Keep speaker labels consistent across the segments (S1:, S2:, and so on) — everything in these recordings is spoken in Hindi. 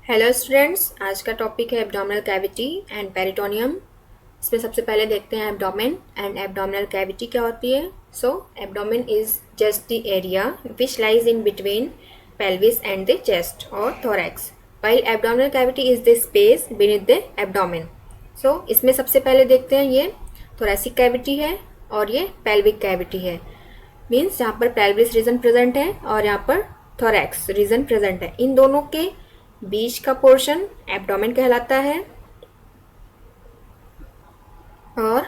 S1: हेलो स्टूडेंट्स, आज का टॉपिक है एब्डोमिनल कैविटी एंड पेरिटोनियम। इसमें सबसे पहले देखते हैं एब्डोमेन एंड एब्डोमिनल कैविटी क्या होती है। So abdomen is just the area which lies in between pelvis and the chest और thorax, while abdominal cavity is the space beneath the abdomen. So इसमें सबसे पहले देखते हैं ये थोरैसिक कैविटी है और ये पेल्विक कैविटी है। मीन्स यहाँ पर पेल्विस रीजन प्रेजेंट है और यहाँ पर थोरैक्स रीजन प्रेजेंट है। इन दोनों के बीच का पोर्शन एब्डोमेन कहलाता है और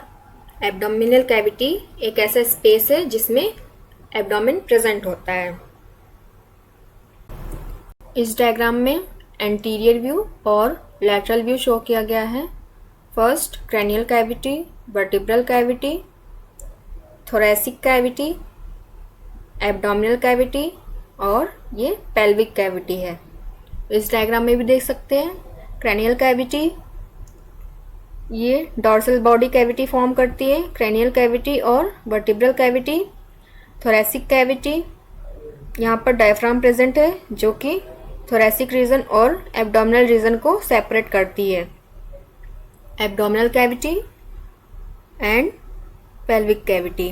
S1: एब्डोमिनल कैविटी एक ऐसा स्पेस है जिसमें एब्डोमेन प्रेजेंट होता है। इस डायग्राम में एंटीरियर व्यू और लैटरल व्यू शो किया गया है। First cranial cavity, vertebral cavity, thoracic cavity, abdominal cavity और ये पेल्विक कैविटी है। इस डायग्राम में भी देख सकते हैं क्रैनियल कैविटी ये डॉर्सल बॉडी कैविटी फॉर्म करती है, क्रैनियल कैविटी और वर्टिब्रल कैविटी। थोरैसिक कैविटी यहाँ पर डायफ्राम प्रेजेंट है जो कि थोरैसिक रीजन और एब्डोमिनल रीजन को सेपरेट करती है। Abdominal cavity and pelvic cavity.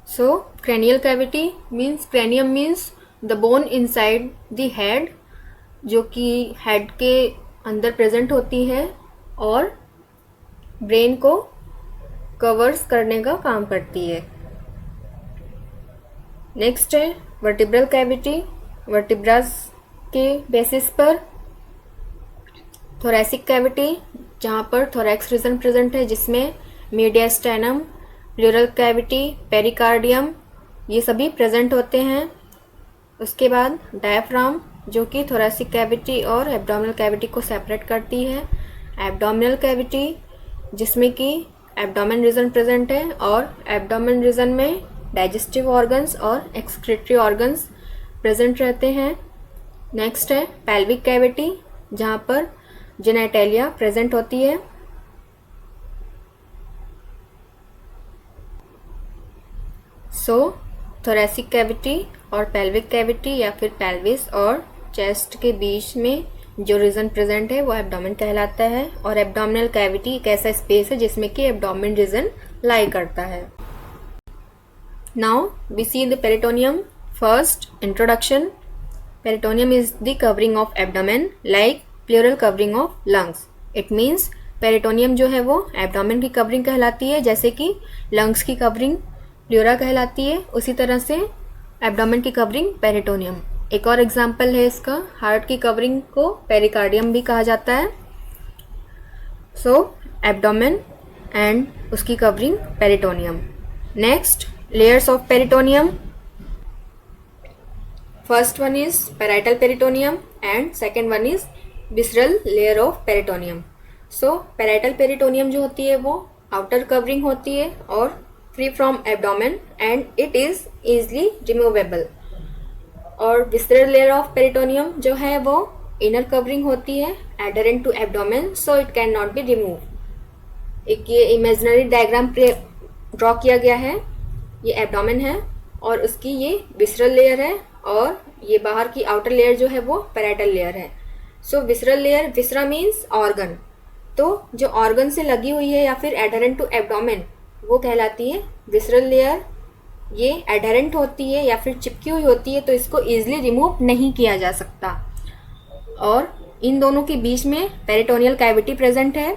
S1: So cranial cavity means cranium means the bone inside the head, जो कि हेड के अंदर प्रेजेंट होती है और ब्रेन को कवर्स करने का काम करती है। नेक्स्ट है वर्टिब्रल कैविटी। वर्टिब्रास के बेसिस पर थोरैसिक कैविटी जहाँ पर थोरैक्स रीजन प्रेजेंट है जिसमें मीडियास्टेनम, प्लूरल कैविटी, पेरिकार्डियम ये सभी प्रेजेंट होते हैं। उसके बाद डायफ्राम जो कि थोरैसिक कैविटी और एब्डोमिनल कैविटी को सेपरेट करती है। एब्डोमिनल कैविटी जिसमें कि एब्डोमेन रीजन प्रेजेंट है और एब्डोमेन रीजन में डाइजेस्टिव ऑर्गन्स और एक्सक्रीटरी ऑर्गन्स प्रेजेंट रहते हैं। नेक्स्ट है पेल्विक कैविटी जहाँ पर जेनेटेलिया प्रेजेंट होती है। सो थोरैसिक कैविटी और पेल्विक कैविटी या फिर पेल्विस और चेस्ट के बीच में जो रीजन प्रेजेंट है वो एब्डोमेन कहलाता है और एब्डोमिनल कैविटी एक ऐसा स्पेस है जिसमें कि एब्डोमेन रीजन लाई करता है। Now we see the peritoneum. First introduction. Peritoneum is the covering of abdomen like pleural covering of lungs. It means peritoneum जो है वो एब्डोमेन की कवरिंग कहलाती है, जैसे कि लंग्स की कवरिंग प्लूरा कहलाती है, उसी तरह से एब्डोमेन की कवरिंग पेरिटोनियम। एक और एग्जांपल है इसका, हार्ट की कवरिंग को पेरिकार्डियम भी कहा जाता है। सो एब्डोमेन एंड उसकी covering peritoneum. Next layers of peritoneum. First one is parietal peritoneum and second one is visceral layer of peritoneum. So parietal peritoneum जो होती है वो आउटर कवरिंग होती है और free from abdomen and it is easily removable. और विसरल लेयर ऑफ पेरिटोनियम जो है वो इनर कवरिंग होती है adherent to abdomen, so it can not be remove. एक ये इमेजिनरी डायग्राम ड्रॉ किया गया है, ये एब्डोमेन है और उसकी ये विसरल लेयर है और ये बाहर की आउटर लेयर जो है वो पैराइटल लेयर है। सो विसरल लेयर, विसरा मीन्स ऑर्गन, तो जो ऑर्गन से लगी हुई है या फिर एडहेरेंट टू एब्डोमेन वो कहलाती है विसरल लेयर। ये एडहेरेंट होती है या फिर चिपकी हुई होती है तो इसको इजीली रिमूव नहीं किया जा सकता और इन दोनों के बीच में पेरिटोनियल कैविटी प्रेजेंट है।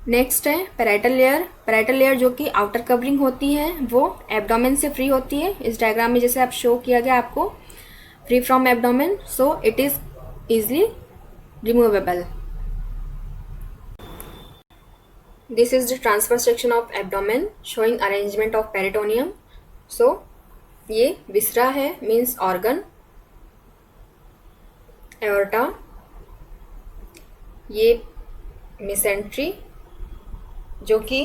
S1: नेक्स्ट है पैराइटल लेयर। पैराइटल लेयर जो कि आउटर कवरिंग होती है वो एब्डोमेन से फ्री होती है। इस डायग्राम में जैसे आप शो किया गया आपको, free from abdomen, so it is easily removable. This is the transfer section of abdomen showing arrangement of peritoneum. So ये viscera है means organ, aorta, ये mesentery जो कि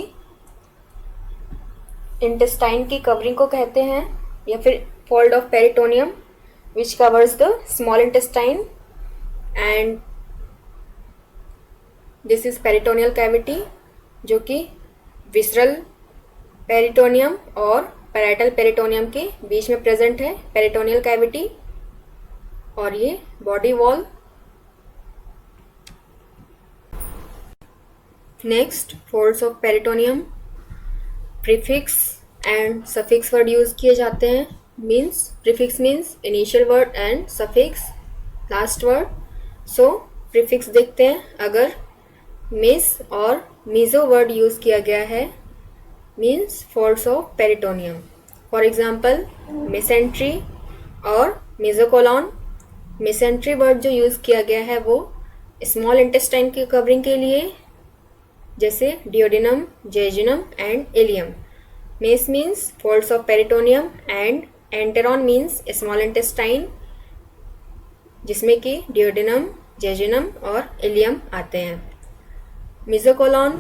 S1: intestine की covering को कहते हैं या फिर fold of peritoneum which covers the small intestine, and this is peritoneal cavity जो कि विसरल पेरिटोनियम और पैराइटल पेरिटोनियम के बीच में प्रेजेंट है पेरिटोनियल कैविटी और ये body wall. Next, folds of peritoneum. Prefix and suffix word use किए जाते हैं। Means prefix means initial word and suffix last word. So prefix देखते हैं। अगर मिस और मीजो वर्ड यूज किया गया है means folds of peritoneum. For example mesentery और मेसोकोलॉन। मिसेंट्री वर्ड जो यूज किया गया है वो स्मॉल इंटेस्टाइन की कवरिंग के लिए, जैसे duodenum, jejunum and ileum. Mes means folds of peritoneum and enteron means small intestine, जिसमें कि डियोडिनम, जेजुनम और इलियम आते हैं। Mesocolon,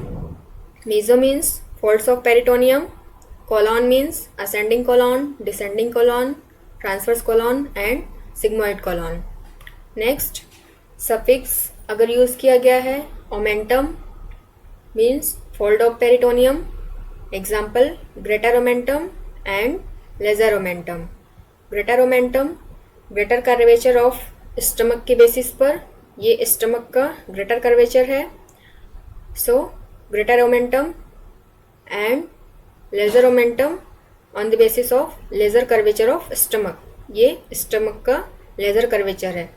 S1: meso means folds of peritoneum, colon means ascending colon, descending colon, transverse colon and sigmoid colon. Next, suffix अगर यूज किया गया है omentum means fold of peritoneum. Example greater omentum and lesser omentum. Greater omentum greater curvature of stomach के बेसिस पर, ये स्टमक का ग्रेटर कर्वेचर है। So greater omentum and lesser omentum on the basis of lesser curvature of stomach, ये स्टमक का लेजर कर्वेचर है।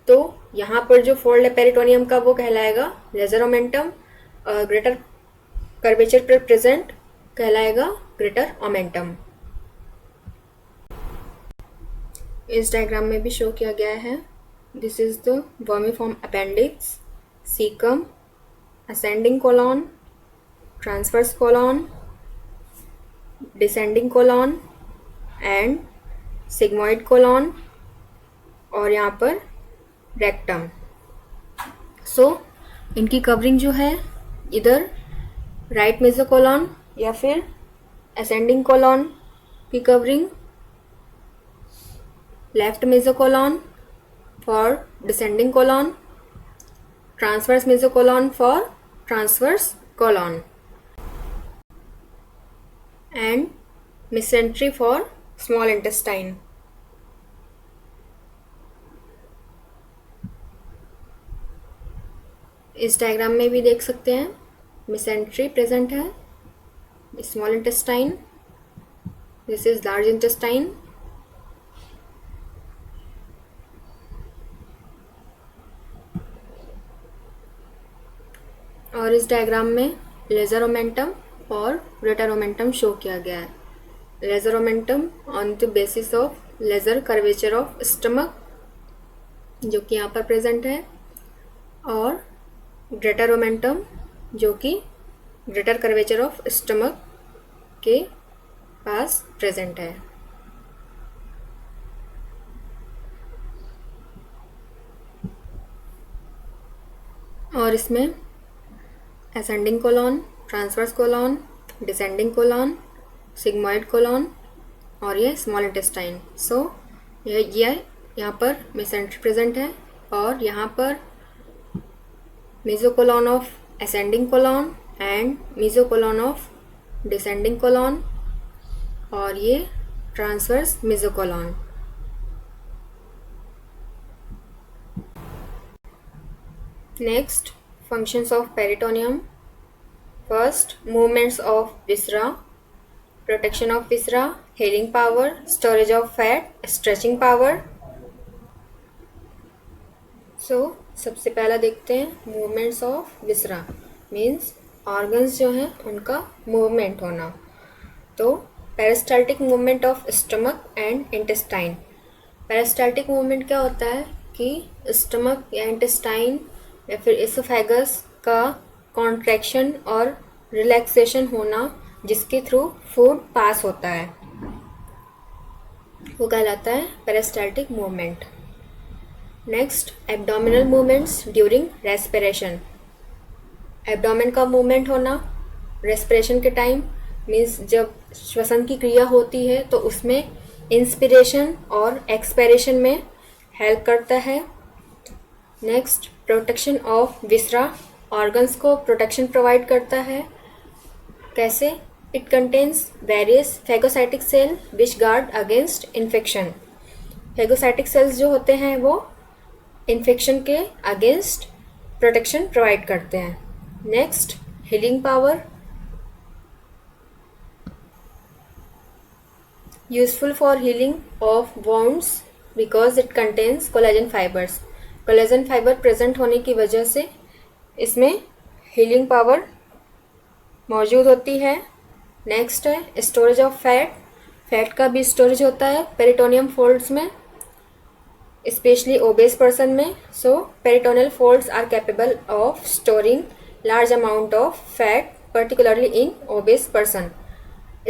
S1: तो यहाँ पर जो फोल्ड है पेरिटोनियम का वो कहलाएगा लेजर ओमेंटम और ग्रेटर कर्वेचर पर प्रेजेंट कहलाएगा ग्रेटर ओमेंटम। इस डायग्राम में भी शो किया गया है। This is the vermiform appendix, caecum, ascending colon, transverse colon, descending colon and sigmoid colon और यहाँ पर रेक्टम। सो इनकी कवरिंग जो है इधर राइट मेसोकोलॉन या फिर असेंडिंग कोलॉन की covering, left mesocolon for descending colon, transverse mesocolon for transverse colon and mesentery for small intestine. इस डायग्राम में भी देख सकते हैं मेसेंट्री प्रेजेंट है, small intestine, this is large intestine. और इस डायग्राम में लेजर ओमेंटम और ग्रेटर ओमेंटम शो किया गया है। Lesser omentum on the basis of lesser curvature of stomach जो कि यहाँ पर प्रेजेंट है, और ग्रेटर ओमेंटम जो कि ग्रेटर कर्वेचर ऑफ स्टमक के पास प्रेजेंट है। और इसमें ascending colon, transverse colon, descending colon, sigmoid colon और ये स्मॉल इंटेस्टाइन। सो ये यहाँ पर मेसेंट्री प्रेजेंट है और यहाँ पर mesocolon of ascending colon and mesocolon of descending colon और ये transverse mesocolon. Next, functions of peritoneum. First, movements of viscera, protection of viscera, healing power, storage of fat, stretching power. So सबसे पहला देखते हैं movements of viscera means organs जो हैं उनका movement होना। तो peristaltic movement of stomach and intestine. peristaltic movement क्या होता है कि stomach या intestine या फिर एसोफेगस का कॉन्ट्रैक्शन और रिलैक्सेशन होना जिसके थ्रू फूड पास होता है वो कहलाता है peristaltic movement. Next, abdominal movements during respiration. Abdomen का मूवमेंट होना रेस्पिरेशन के टाइम मीन्स जब श्वसन की क्रिया होती है तो उसमें इंस्पिरेशन और एक्सपिरेशन में हेल्प करता है। Next, protection of viscera, organs को प्रोटेक्शन प्रोवाइड करता है। कैसे? It contains various phagocytic cell which guard against infection. Phagocytic cells जो होते हैं वो इन्फेक्शन के अगेंस्ट प्रोटेक्शन प्रोवाइड करते हैं. Next, healing power. Useful for healing of wands because it contains collagen fibres. Collagen fibre present होने की वजह से इसमें हीलिंग पावर मौजूद होती है. नेक्स्ट है स्टोरेज ऑफ फैट. फैट का भी स्टोरेज होता है पेरिटोनियम फोल्ड्स में, स्पेशली ओबेस पर्सन में. So peritoneal folds are capable of storing large amount of fat particularly in obese person.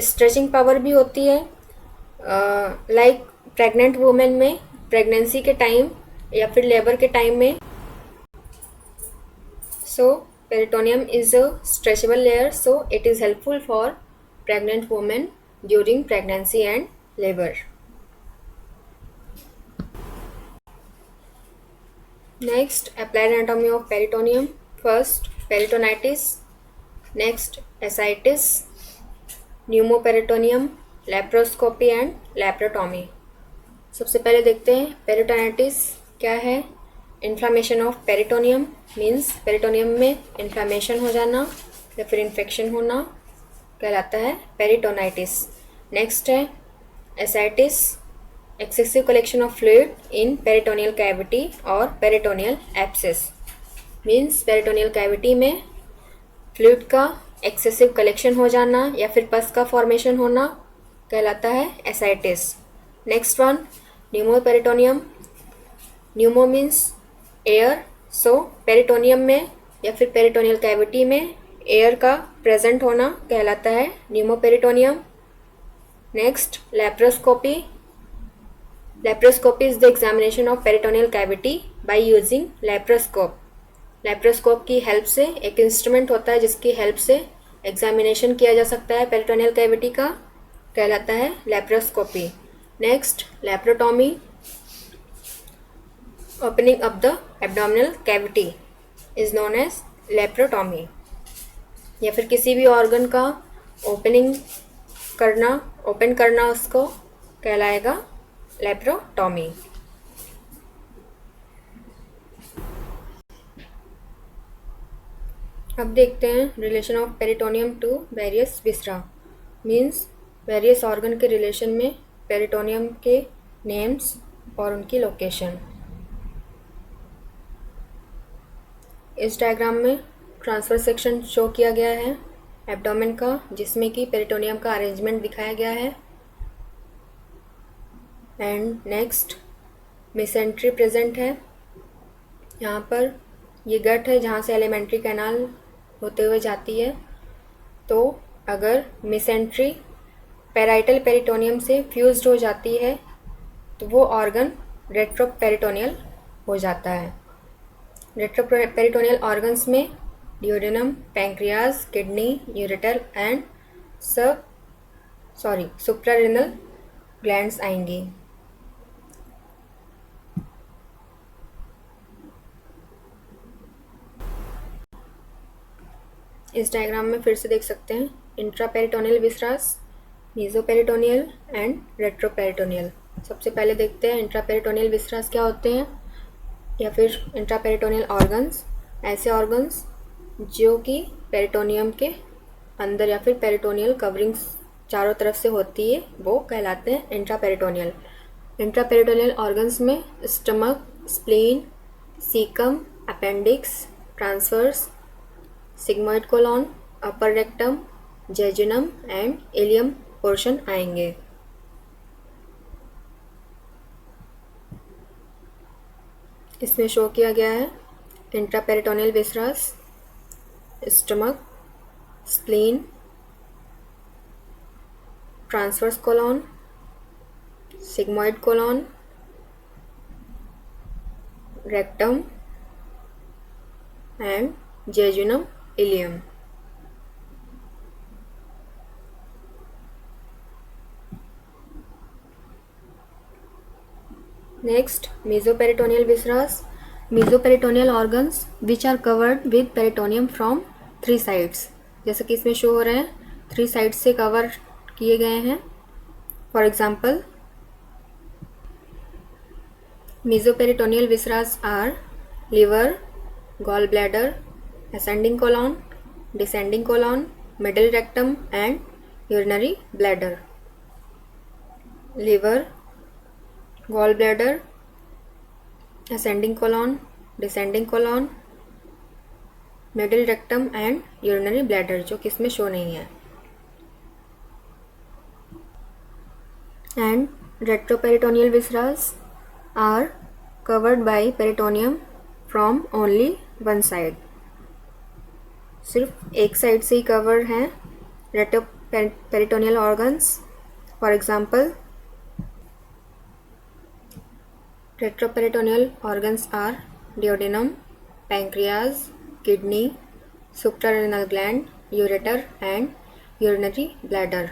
S1: Stretching power भी होती है लाइक प्रेग्नेंट वुमेन में प्रेगनेंसी के टाइम या फिर लेबर के टाइम में. So peritoneum is a stretchable layer, so it is helpful for pregnant women during pregnancy and labor. Next, applied anatomy of peritoneum. First, peritonitis. Next, ascites, pneumoperitoneum, laparoscopy and laparotomy. सबसे पहले देखते हैं पेरिटोनाइटिस क्या है. Inflammation of peritoneum means peritoneum में इन्फ्लामेशन हो जाना या फिर इन्फेक्शन होना कहलाता है पेरिटोनाइटिस. नेक्स्ट है ascites, excessive collection of fluid in peritoneal cavity और peritoneal abscess. Means peritoneal cavity में फ्लूइड का एक्सेसिव कलेक्शन हो जाना या फिर पस का फॉर्मेशन होना कहलाता है ascites. Next one, pneumoperitoneum. Pneumo means air. So peritoneum में या फिर पेरिटोनियल कैविटी में एयर का प्रेजेंट होना कहलाता है pneumoperitoneum. Next, laparoscopy. Laparoscopy is the examination of peritoneal cavity by using laparoscope. Laparoscope की हेल्प से एक इंस्ट्रूमेंट होता है जिसकी हेल्प से एग्जामिनेशन किया जा सकता है पेरिटोनियल कैविटी का, कहलाता है laparoscopy. Next, laparotomy. Opening of the abdominal cavity is known as laparotomy. या फिर किसी भी ऑर्गन का ओपन करना उसको कहलाएगा लैप्रोटोमी. अब देखते हैं relation of peritoneum to various viscera. Means various organ के रिलेशन में पेरिटोनियम के नेम्स और उनकी लोकेशन. इस डायग्राम में ट्रांसफर सेक्शन शो किया गया है एब्डोमेन का, जिसमें कि पेरिटोनियम का अरेंजमेंट दिखाया गया है. एंड नेक्स्ट, मिसेंट्री प्रेजेंट है. यहाँ पर ये गट है जहाँ से एलिमेंट्री कैनाल होते हुए जाती है. तो अगर मिसेंट्री पैराइटल पेरिटोनियम से फ्यूज्ड हो जाती है तो वो ऑर्गन रेट्रोपेरिटोनियल हो जाता है. रेट्रोपेरिटोनियल ऑर्गन्स में duodenum, pancreas, kidney, ureter and suprarenal glands आएंगी. इस डायग्राम में फिर से देख सकते हैं intraperitoneal viscera, mesoperitoneal and retroperitoneal. सबसे पहले देखते हैं इंट्रापेरिटोनियल विसरास क्या होते हैं या फिर इंट्रापेरिटोनियल ऑर्गन्स. ऐसे ऑर्गन्स जो कि पेरिटोनियम के अंदर या फिर पेरिटोनियल कवरिंग्स चारों तरफ से होती है वो कहलाते हैं इंट्रापेरिटोनियल. इंट्रापेरिटोनियल ऑर्गन्स में stomach, spleen, caecum, appendix, transverse, sigmoid colon, upper rectum, jejunum and ileum portion आएंगे. इसमें शो किया गया है intraperitoneal viscera, stomach, spleen, transverse colon, sigmoid colon, rectum and jejunum ileum. Next, mesoperitoneal viscera. Mesoperitoneal organs which are covered with peritoneum from 3 sides. जैसे कि इसमें शो हो रहे हैं 3 साइड से कवर किए गए हैं। For example, mesoperitoneal viscera are liver, gallbladder, ascending colon, descending colon, middle rectum and urinary bladder. Liver, gallbladder, ascending colon, descending colon, middle rectum and urinary bladder, जो कि इसमें शो नहीं है. And retroperitoneal viscera are covered by peritoneum from only one side. सिर्फ एक साइड से ही कवर हैं retroperitoneal organs. For example, retroperitoneal organs are duodenum, pancreas, kidney, suprarenal gland, ureter and urinary bladder,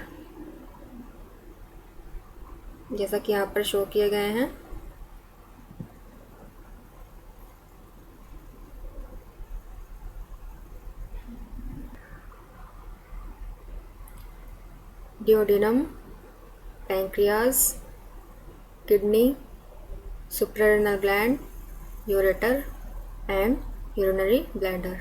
S1: जैसा कि यहाँ पर शो किए गए हैं. duodenum, pancreas, kidney, suprarenal gland, ureter and urinary bladder.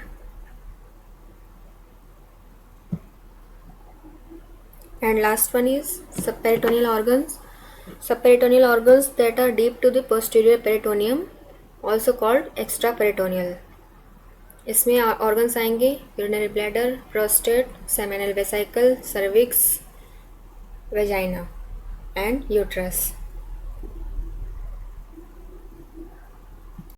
S1: And last one is subperitoneal organs. Subperitoneal organs that are deep to the posterior peritoneum, also called extraperitoneal. इसमें ऑर्गन्स आएंगे urinary bladder, prostate, seminal vesicle, cervix, vagina and uterus.